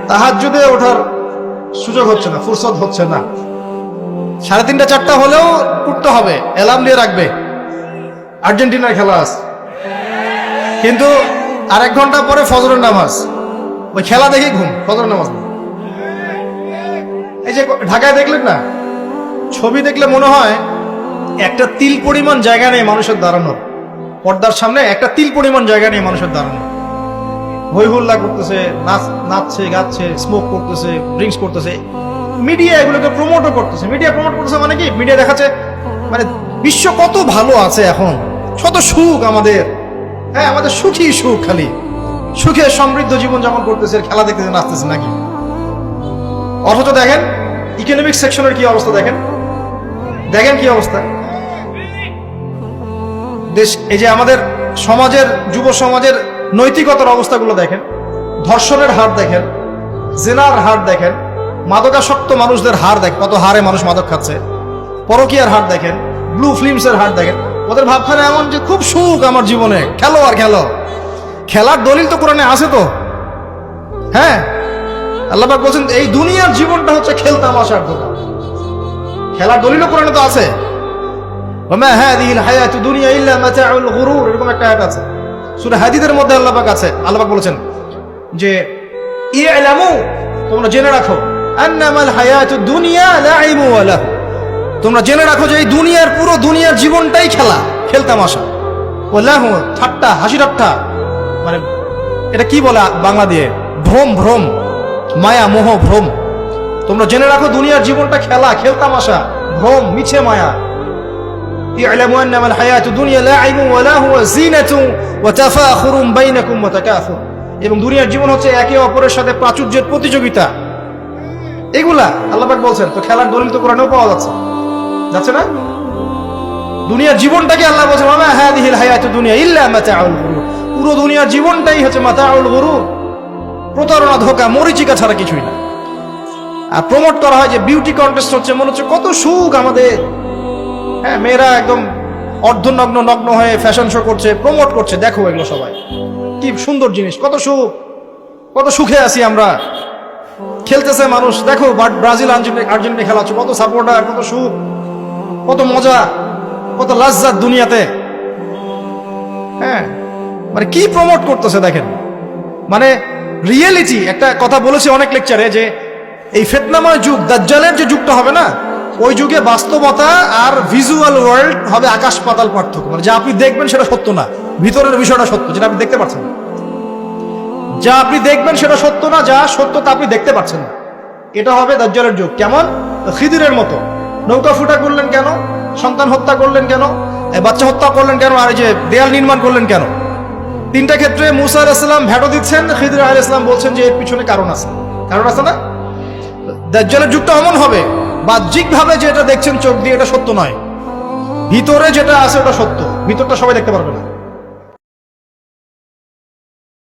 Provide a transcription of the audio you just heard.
তাহাজ্জুদে ওঠার সুযোগ হচ্ছে না, ফুরসত হচ্ছে না। 3:30 4টা হলেও উঠতে হবে, অ্যালার্ম দিয়ে রাখবে, আর্জেন্টিনার খেলা আছে। কিন্তু আর 1 ঘন্টা পরে ফজরের নামাজ, ওই খেলা দেখেই ঘুম, ফজরের নামাজ না। এই যে ঢাকায় দেখলেন না, ছবি দেখলে মনে হয় একটা তিল পরিমাণ জায়গা নেই মানুষের দাঁড়ানোর, পর্দার সামনে একটা তিল পরিমাণ জায়গা নেই মানুষের দাঁড়ানোর। হই হুল্লা করতেছে, নাচছে গাচ্ছে, স্মোক করতেছে, ড্রিঙ্কস করতেছে। মিডিয়া এগুলোকে প্রমোটও করতেছে। মিডিয়া প্রমোট করতেছে মানে কি, মিডিয়া দেখাচ্ছে মানে বিশ্ব কত ভালো আছে এখন, কত সুখ আমাদের। হ্যাঁ, আমাদের সুখী সুখ, খালি সুখে সমৃদ্ধ জীবন যাপন করতেছে, খেলা দেখতেছে, নাচতেছে নাকি। অথচ দেখেন ইকোনমিক সেকশনের কি অবস্থা, দেখেন দেখেন কি অবস্থা দেশ। এই যে আমাদের সমাজের, যুব সমাজের নৈতিকতার অবস্থাগুলো দেখেন, ধর্ষণের হার দেখেন, জেনার হার দেখেন, মাদকাসক্ত মানুষদের হার দেখেন, কত হারে মানুষ মাদক খাচ্ছে, পরকীয়ার হার দেখেন, ব্লু ফিল্মসের হার দেখেন। ওদের ভাবখানে এমন যে খুব সুখ আমার জীবনে, খেলো আর খেলো। খেলার দলিল তো কোরআনে আছে তো। হ্যাঁ, আল্লাহ পাক বলছেন এই দুনিয়ার জীবনটা হচ্ছে খেলতামাশার দোকান। খেলার দলিলও কোরআনে তো আছে। ওমা হাযিহিল হায়াতু দুনিয়া ইল্লা মাতাউল গুরুর, এরকম একটা আয়াত আছে সূরা হাদীদের মধ্যে। আল্লাহ পাক আছে, আল্লাহ পাক বলেছেন যে ইলামু, তোমরা জেনে রাখো, আন্নামাল হায়াতু দুনিয়া লাইবু ওয়া লাহু, তোমরা জেনে রাখো যে এই দুনিয়ার, পুরো দুনিয়ার জীবনটাই খেলা, খেলতামাশা। ওয়া লাহু, ঠাট্টা, হাসি ঠাট্টা, মানে এটা কি বলে বাংলা দিয়ে, ভ্রম, ভ্রম, মায়া, মোহ, ভ্রম। তোমরা জেনে রাখো দুনিয়ার জীবনটা খেলা, খেলতামাশা, ভ্রম, মিছে মায়া। ই'লামু আন্নামাল হায়াতু দুনিয়া লাইবু ওয়া লাহু ওয়া যিনাতু ওয়া তাফাখুরুম বাইনাকুম ওয়া তাকাসুর, এবং দুনিয়ার জীবন হচ্ছে একে অপরের সাথে প্রাচুর্যের প্রতিযোগিতা। এগুলা আল্লাহ পাক বলছেন। তো খেলার দলিল তো কোরআনেও পাওয়া যাচ্ছে না? দুনিয়ার জীবনটাকে আল্লাহ বলছেন ওমা হাযিহিল হায়াতু দুনিয়া ইল্লা মাতাউল গুরুর, পুরো দুনিয়ার জীবনটাই হচ্ছে মাতাউল গুরুর, প্রতারণা, ধোঁকা, মরিচিকা ছাড়া কিছুই না। আর প্রমোট করা হয় যে বিউটি কন্টেস্ট হচ্ছে, মনে হচ্ছে কত সুখ আমাদের। হ্যাঁ, মেয়েরা একদম অর্ধনগ্ন, নগ্ন হয়ে ফ্যাশন শো করছে, প্রমোট করছে, দেখো এগুলো সবাই কি সুন্দর জিনিস, কত সুখ, কত সুখে আছি আমরা। খেলতেছে মানুষ, দেখো ব্রাজিল আর্জেন্টিনা খেলা হচ্ছে, কত সাপোর্টার, কত সুখ, কত মজা, কত লাজ্জাত দুনিয়াতে। হ্যাঁ, মানে কি প্রমোট করতেছে দেখেন। মানে রিয়েলিটি, একটা কথা বলেছি অনেক লেকচারে যে এই ফিতনাময় যুগ, দাজ্জালের যে যুগটা হবে না, ওই যুগে বাস্তবতা আর ভিজুয়াল ওয়ার্ল্ড হবে আকাশ পাতাল পার্থক্য। মানে যা আপনি দেখবেন সেটা সত্য না, ভিতরের বিষয়টা সত্য, যেটা আপনি দেখতে পাচ্ছেন না। যা আপনি দেখবেন সেটা সত্য না, যা সত্য তা আপনি দেখতে পাচ্ছেন না। এটা হবে দাজ্জালের যুগ। কেমন? খিদিরের মতো। নৌকা ফুটা করলেন কেন? সন্তান হত্যা করলেন কেন? বাচ্চা হত্যা করলেন কেন? আর এই যে দেয়াল নির্মাণ করলেন কেন? 3টা ক্ষেত্রে মুসা আলাইহিস সালাম ভেটো দিচ্ছেন, খিদির আলাইহিস সালাম বলছেন যে এর পিছনে কারণ আছে। কারণ আছে না? দাজ্জালের যুগটা এমন হবে, বাহ্যিকভাবে যেটা দেখছেন চোখ দিয়ে এটা সত্য নয়, ভিতরে যেটা আছে ওটা সত্য। ভিতরটা সবাই দেখতে পারবে না।